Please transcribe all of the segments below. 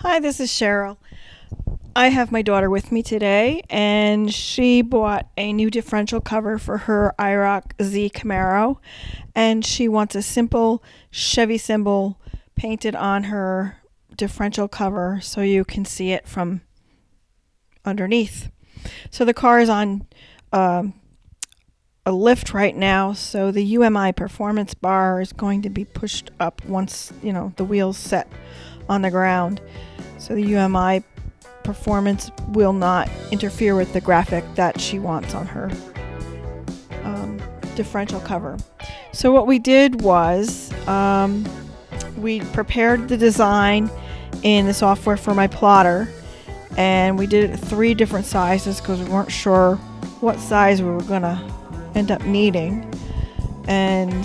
Hi, this is Cheryl. I have my daughter with me today, and she bought a new differential cover for her Iroc Z Camaro, and she wants a simple Chevy symbol painted on her differential cover so you can see it from underneath. So the car is on a lift right now, so the UMI performance bar is going to be pushed up once the wheels set on the ground. So the UMI performance will not interfere with the graphic that she wants on her differential cover. So what we did was we prepared the design in the software for my plotter, and we did it 3 different sizes because we weren't sure what size we were going to end up needing, and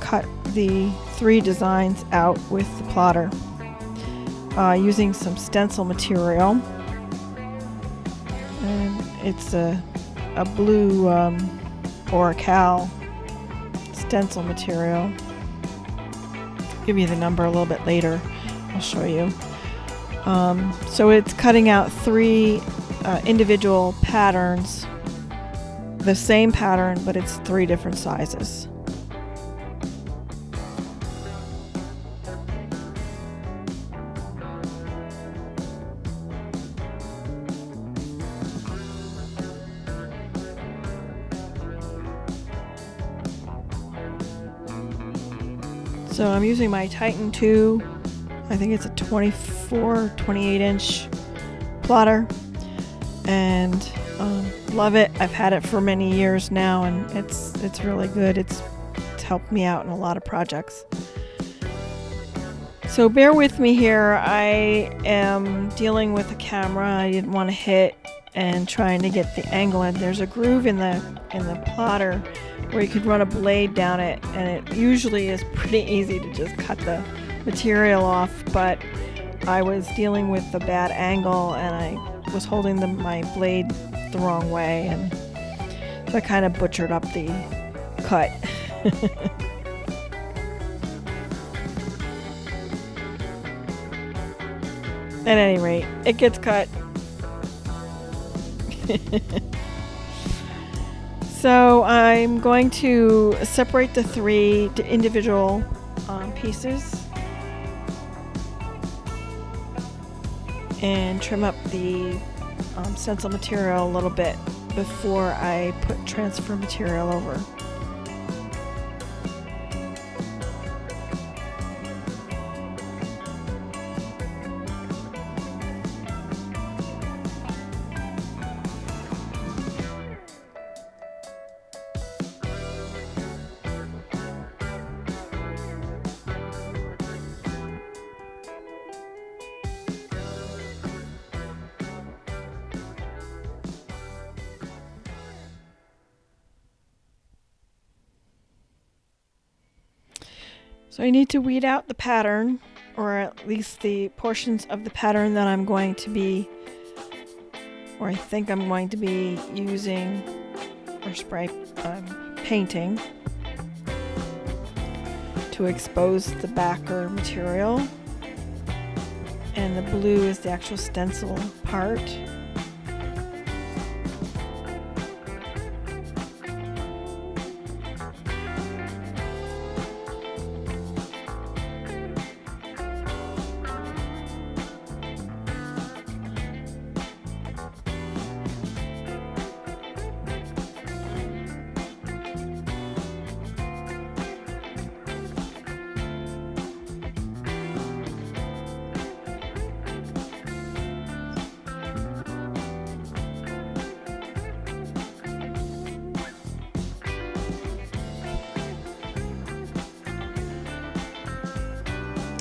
cut the 3 designs out with the plotter. Using some stencil material, and it's a blue Oracal stencil material. I'll give you the number a little bit later. I'll show you. So it's cutting out 3 individual patterns, the same pattern, but it's 3 different sizes. So I'm using my Titan 2, I think it's a 28 inch plotter, and love it. I've had it for many years now, and it's really good. It's helped me out in a lot of projects. So bear with me here. I am dealing with the camera. I didn't want to hit and trying to get the angle in. There's a groove in the plotter where you could run a blade down it, and it usually is pretty easy to just cut the material off, but I was dealing with a bad angle and I was holding my blade the wrong way, and so I kind of butchered up the cut. At any rate, it gets cut. So I'm going to separate the 3 individual pieces and trim up the stencil material a little bit before I put transfer material over. So I need to weed out the pattern, or at least the portions of the pattern that I'm going to be, or I think I'm going to be using, or spray painting to expose the backer material. And the blue is the actual stencil part.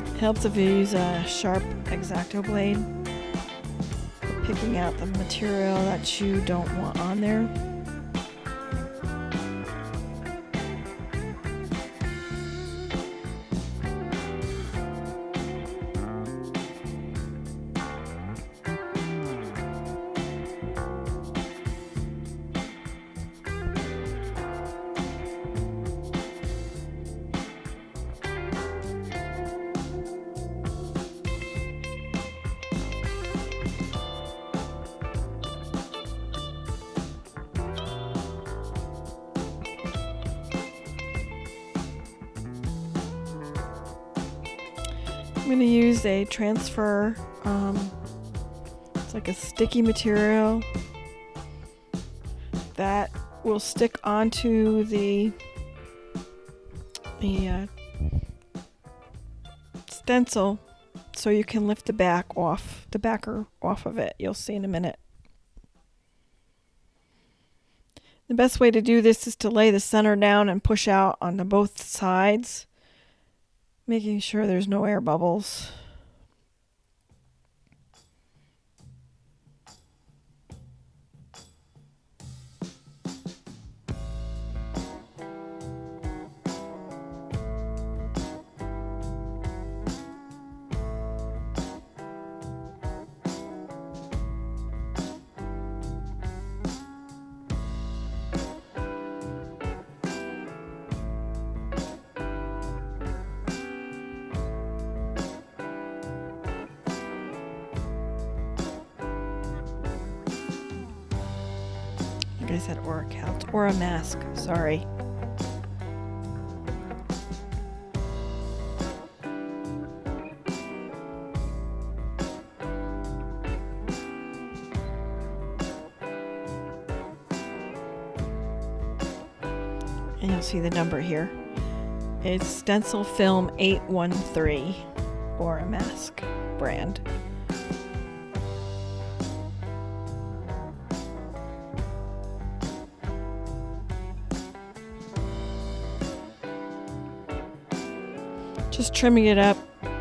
It helps if you use a sharp X-Acto blade for picking out the material that you don't want on there. I'm going to use a transfer, it's like a sticky material that will stick onto the stencil, so you can lift the backer off of it. You'll see in a minute. The best way to do this is to lay the center down and push out onto both sides, making sure there's no air bubbles. I said or a couch or a mask, sorry. And you'll see the number here. It's Stencil Film 813 or a mask brand. Just trimming it up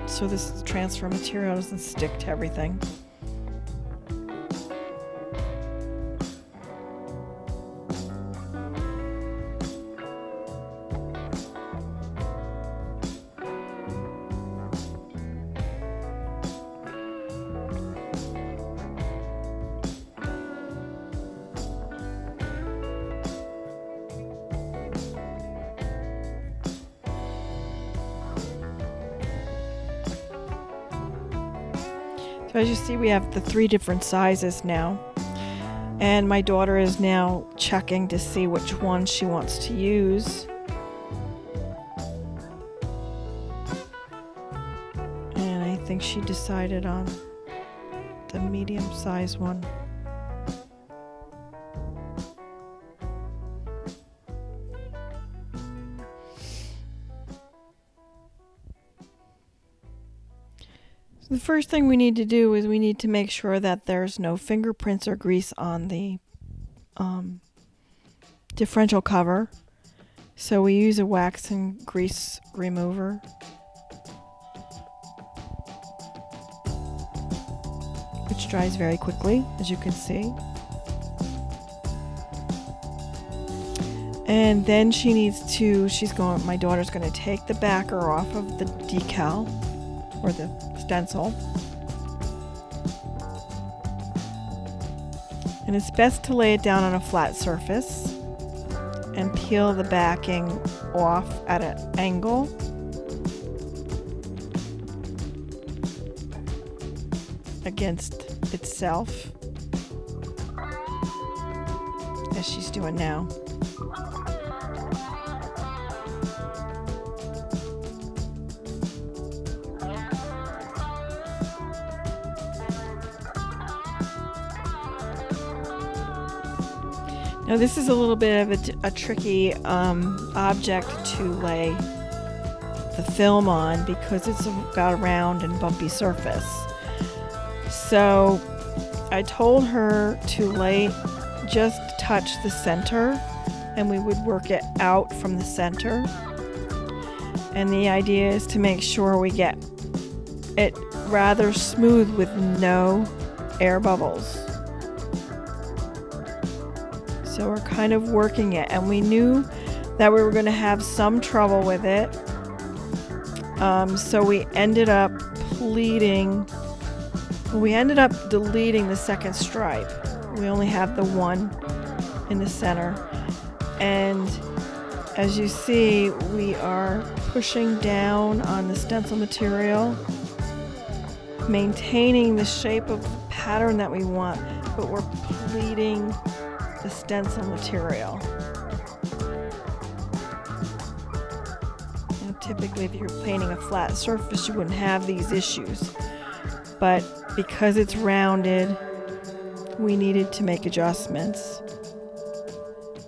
so this transfer material doesn't stick to everything. So as you see, we have the 3 different sizes now, and my daughter is now checking to see which one she wants to use. And I think she decided on the medium size one. The first thing we need to do is we need to make sure that there's no fingerprints or grease on the differential cover. So we use a wax and grease remover. Which dries very quickly, as you can see. And then my daughter's going to take the backer off of the decal or the stencil. And it's best to lay it down on a flat surface and peel the backing off at an angle. Against itself, as she's doing now. Now this is a little bit of a tricky object to lay the film on because it's got a round and bumpy surface. So I told her to just touch the center, and we would work it out from the center. And the idea is to make sure we get it rather smooth with no air bubbles. So we're kind of working it, and we knew that we were going to have some trouble with it. So we ended up deleting the second stripe. We only have the one in the center. And as you see, we are pushing down on the stencil material, maintaining the shape of the pattern that we want, but we're pleating the stencil material. Now typically if you're painting a flat surface you wouldn't have these issues, but because it's rounded we needed to make adjustments.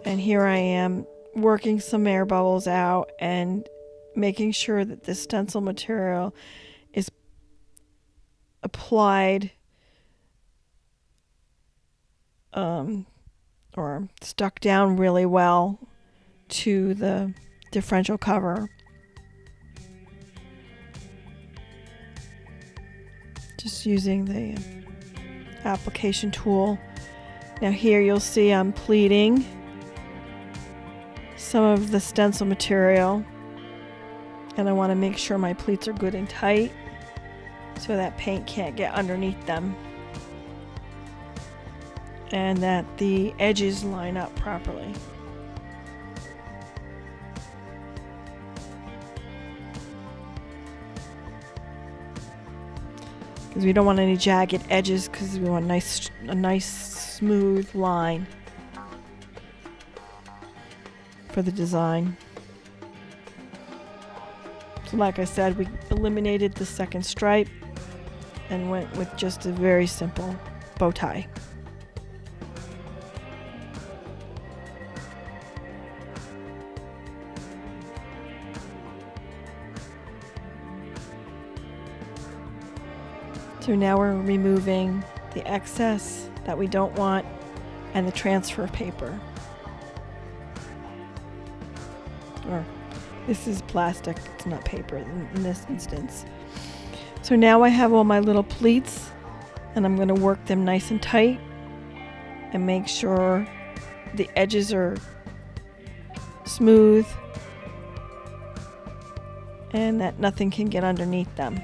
And here I am working some air bubbles out and making sure that the stencil material is applied or stuck down really well to the differential cover. Just using the application tool. Now here you'll see I'm pleating some of the stencil material, and I want to make sure my pleats are good and tight so that paint can't get underneath them and that the edges line up properly. Because we don't want any jagged edges, because we want a nice smooth line for the design. So like I said, we eliminated the second stripe and went with just a very simple bow tie. So now we're removing the excess that we don't want and the transfer paper. Or this is plastic, it's not paper in this instance. So now I have all my little pleats and I'm going to work them nice and tight and make sure the edges are smooth and that nothing can get underneath them.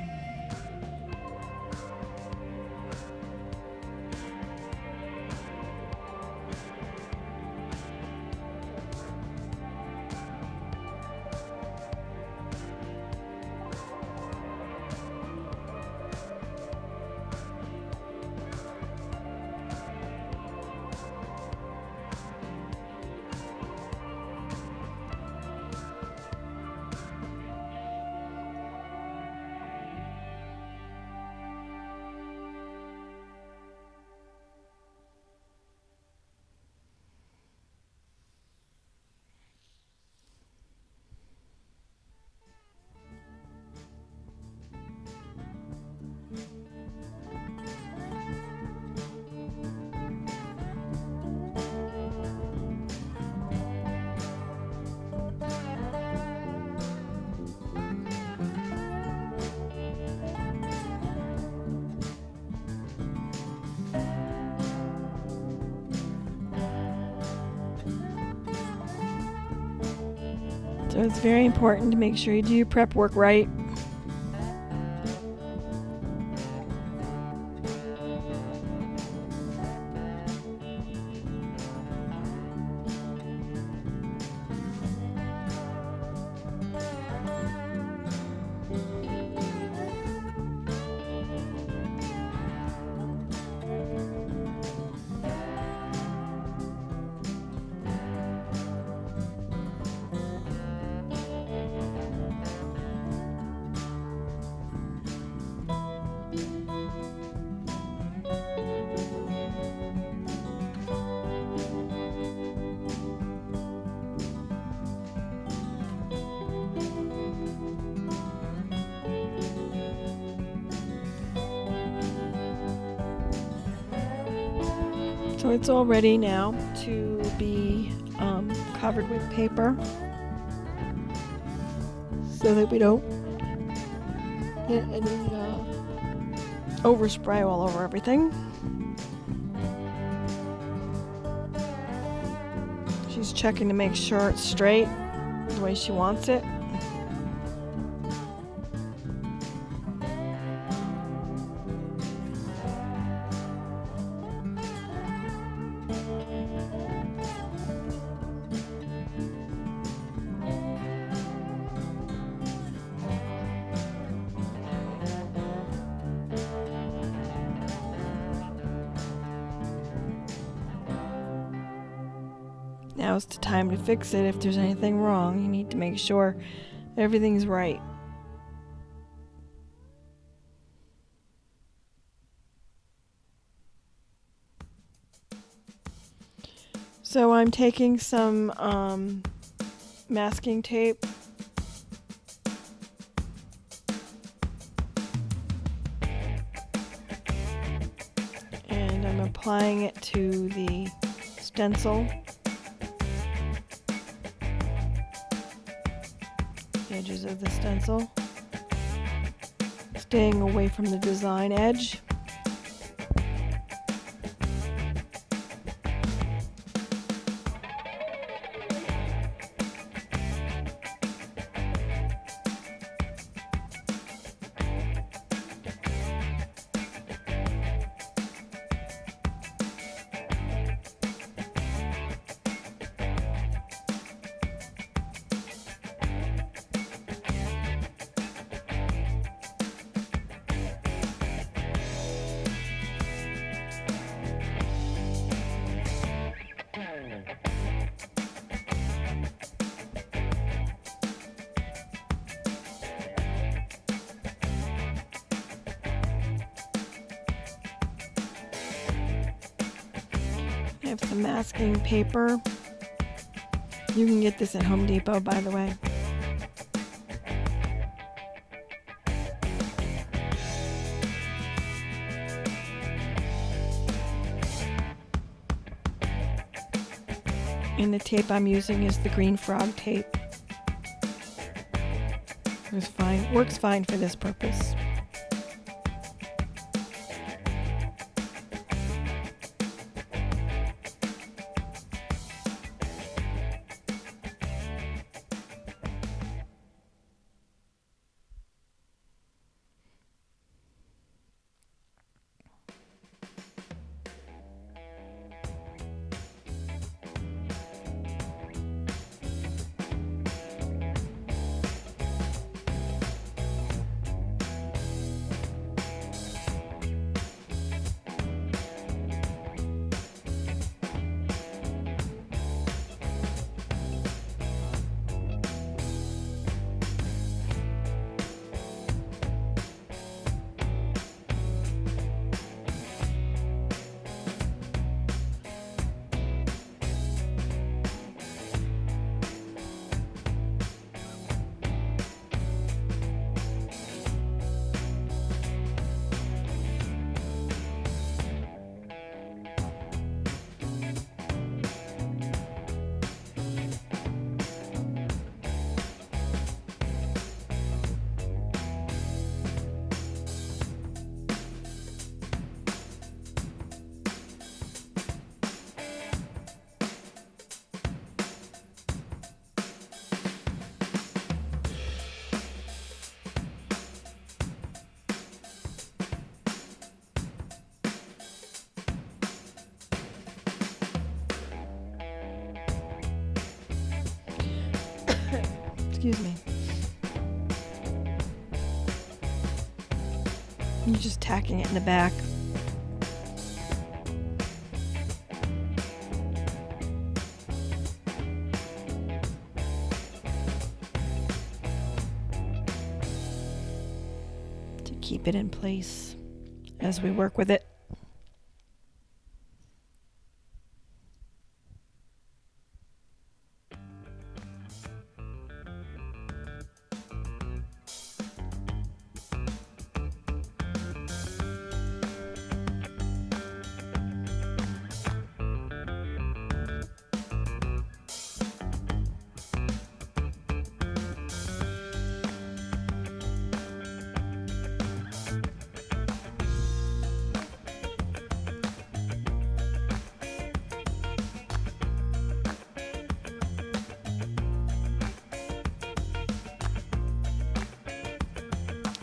So it's very important to make sure you do your prep work right. So it's all ready now to be covered with paper so that we don't get any overspray all over everything. She's checking to make sure it's straight the way she wants it. Now is the time to fix it if there's anything wrong. You need to make sure Everything's right. So I'm taking some masking tape and I'm applying it to the stencil, the edges of the stencil, staying away from the design edge. I have some masking paper. You can get this at Home Depot, by the way. And the tape I'm using is the green frog tape. It's fine. Works fine for this purpose. Excuse me. You're just tacking it in the back. To keep it in place as we work with it.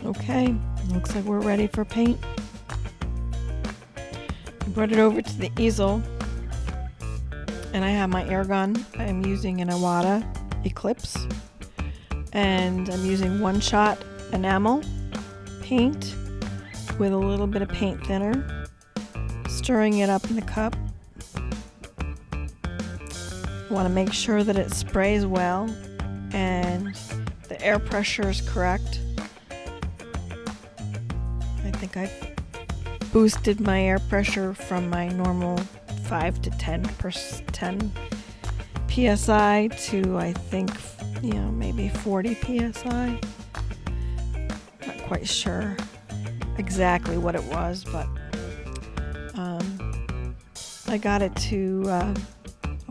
Okay, looks like we're ready for paint. I brought it over to the easel and I have my air gun. I'm using an Iroc Eclipse and I'm using one-shot enamel paint with a little bit of paint thinner, stirring it up in the cup. I want to make sure that it sprays well and the air pressure is correct. I think I boosted my air pressure from my normal 5 to 10 psi to, I think, maybe 40 psi. Not quite sure exactly what it was, but I got it to a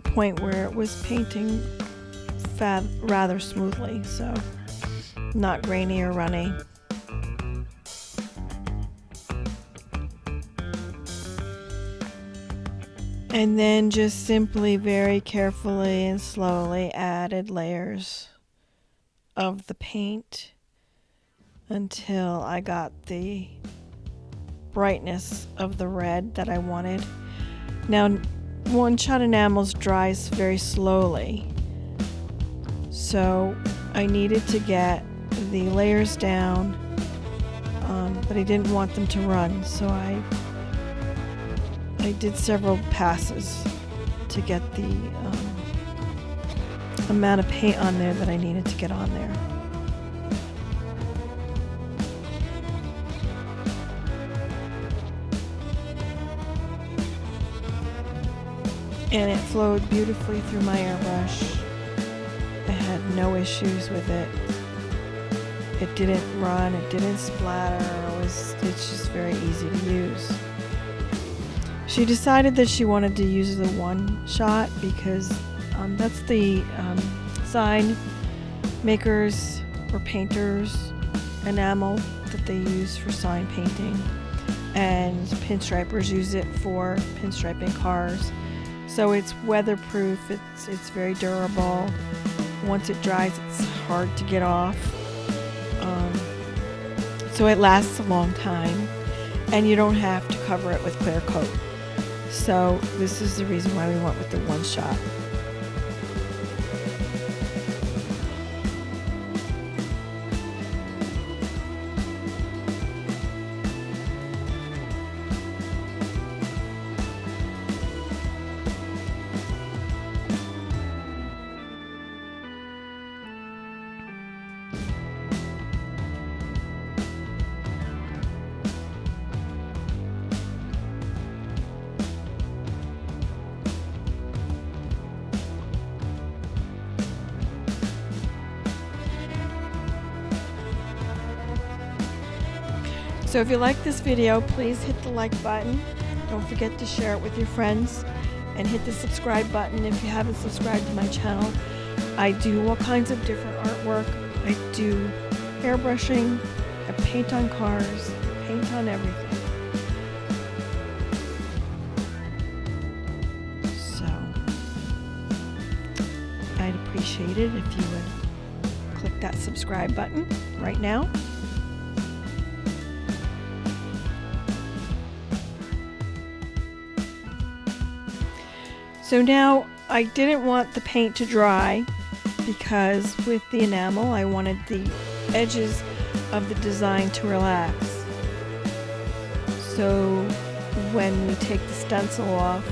point where it was painting rather smoothly, so not grainy or runny. And then just simply very carefully and slowly added layers of the paint until I got the brightness of the red that I wanted. Now, one-shot enamels dries very slowly, so I needed to get the layers down, but I didn't want them to run, so I did several passes to get the amount of paint on there that I needed to get on there. And it flowed beautifully through my airbrush. I had no issues with it. It didn't run, it didn't splatter, it's just very easy to use. She decided that she wanted to use the one shot because that's the sign makers or painters enamel that they use for sign painting, and pinstripers use it for pinstriping cars. So it's weatherproof, it's very durable. Once it dries, it's hard to get off. So it lasts a long time, and you don't have to cover it with clear coat. So this is the reason why we went with the one shot. So if you like this video, please hit the like button. Don't forget to share it with your friends, and hit the subscribe button if you haven't subscribed to my channel. I do all kinds of different artwork. I do airbrushing, I paint on cars, I paint on everything. So I'd appreciate it if you would click that subscribe button right now. So now I didn't want the paint to dry because with the enamel I wanted the edges of the design to relax. So when we take the stencil off,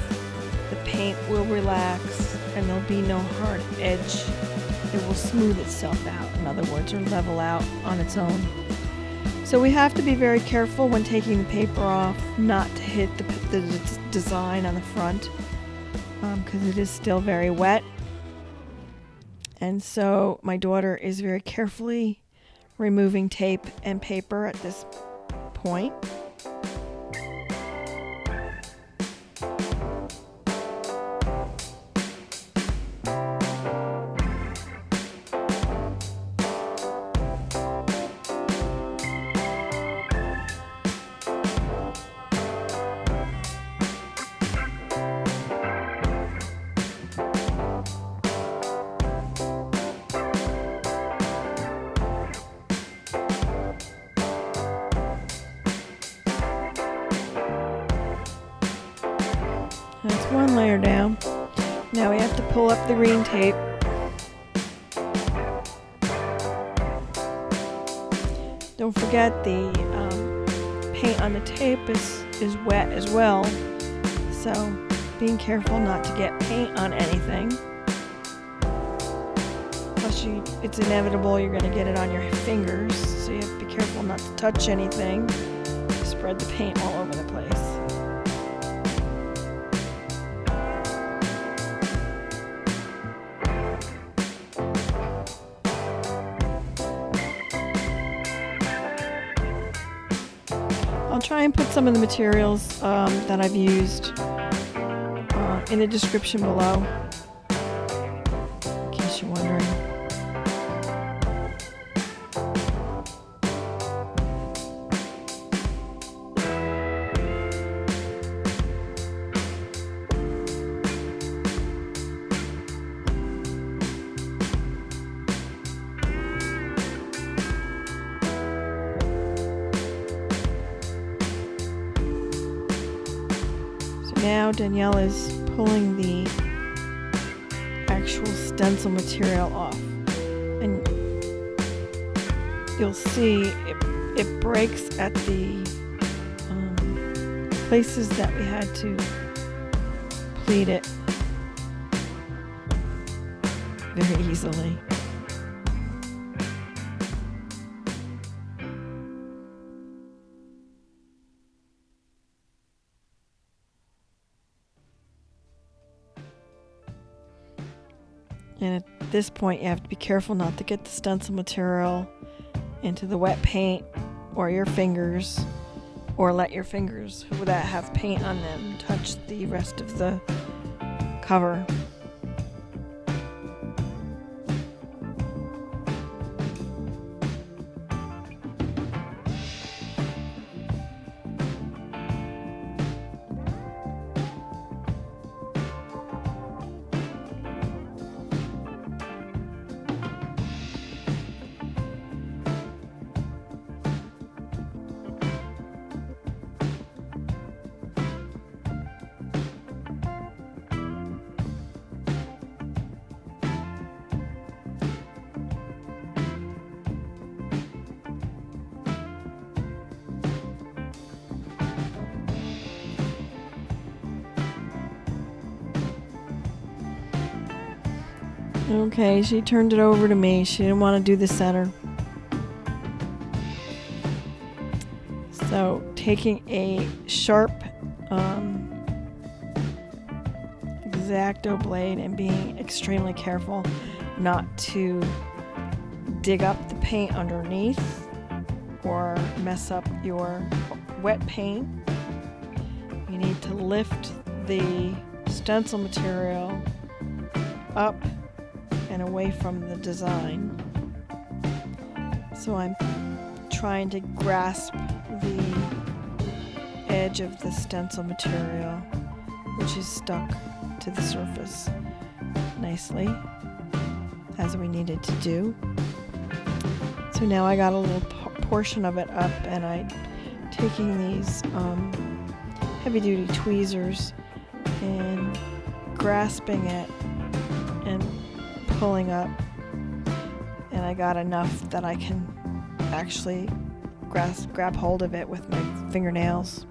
the paint will relax and there'll be no hard edge. It will smooth itself out, in other words, or level out on its own. So we have to be very careful when taking the paper off not to hit the design on the front, because it is still very wet. And so my daughter is very carefully removing tape and paper at this point. That's one layer down. Now we have to pull up the green tape. Don't forget the paint on the tape is wet as well, so being careful not to get paint on anything. Plus, it's inevitable you're going to get it on your fingers, so you have to be careful not to touch anything. Spread the paint all over the place. I'll try and put some of the materials that I've used in the description below, in case you're wondering. Now Danielle is pulling the actual stencil material off, and you'll see it breaks at the places that we had to pleat it very easily. And at this point, you have to be careful not to get the stencil material into the wet paint or your fingers, or let your fingers that have paint on them touch the rest of the cover. Okay, she turned it over to me. She didn't want to do the center. So, taking a sharp X-Acto blade and being extremely careful not to dig up the paint underneath or mess up your wet paint. You need to lift the stencil material up and away from the design. So I'm trying to grasp the edge of the stencil material, which is stuck to the surface nicely, as we needed to do. So now I got a little portion of it up, and I'm taking these heavy duty tweezers and grasping it and pulling up, and I got enough that I can actually grab hold of it with my fingernails.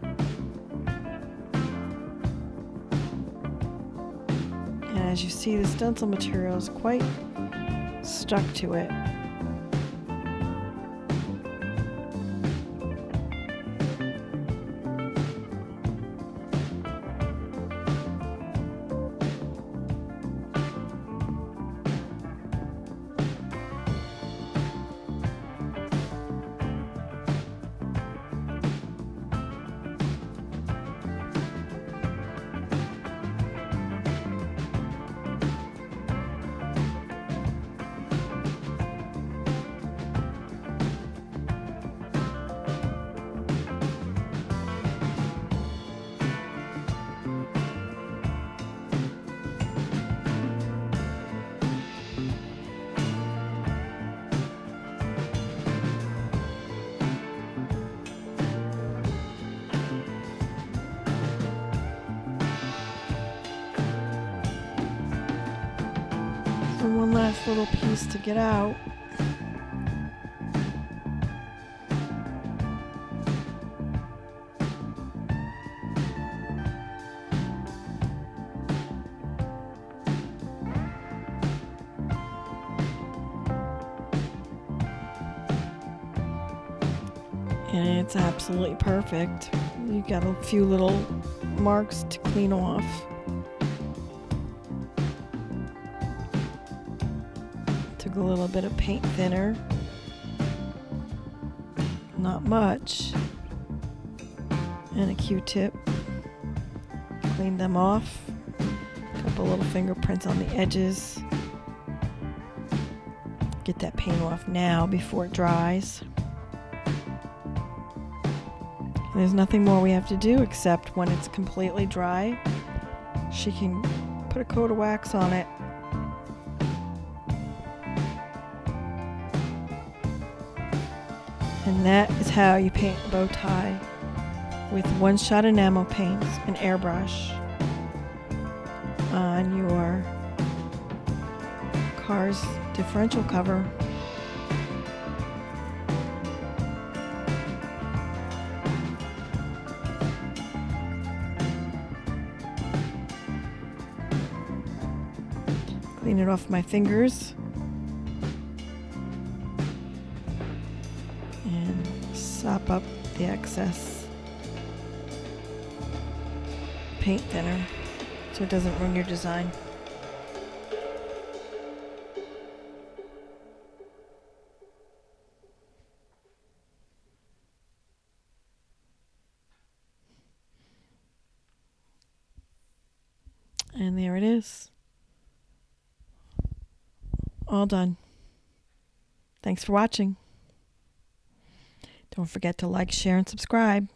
And as you see, the stencil material is quite stuck to it. One last little piece to get out. and it's absolutely perfect. You got a few little marks to clean off. Took a little bit of paint thinner, not much, and a Q-tip. Cleaned them off. Couple little fingerprints on the edges. Get that paint off now before it dries. There's nothing more we have to do except when it's completely dry, she can put a coat of wax on it. And that is how you paint a bow tie with one-shot enamel paints and airbrush on your car's differential cover. Clean it off my fingers. And sop up the excess paint thinner so it doesn't ruin your design. And there it is. All done. Thanks for watching. Don't forget to like, share, and subscribe.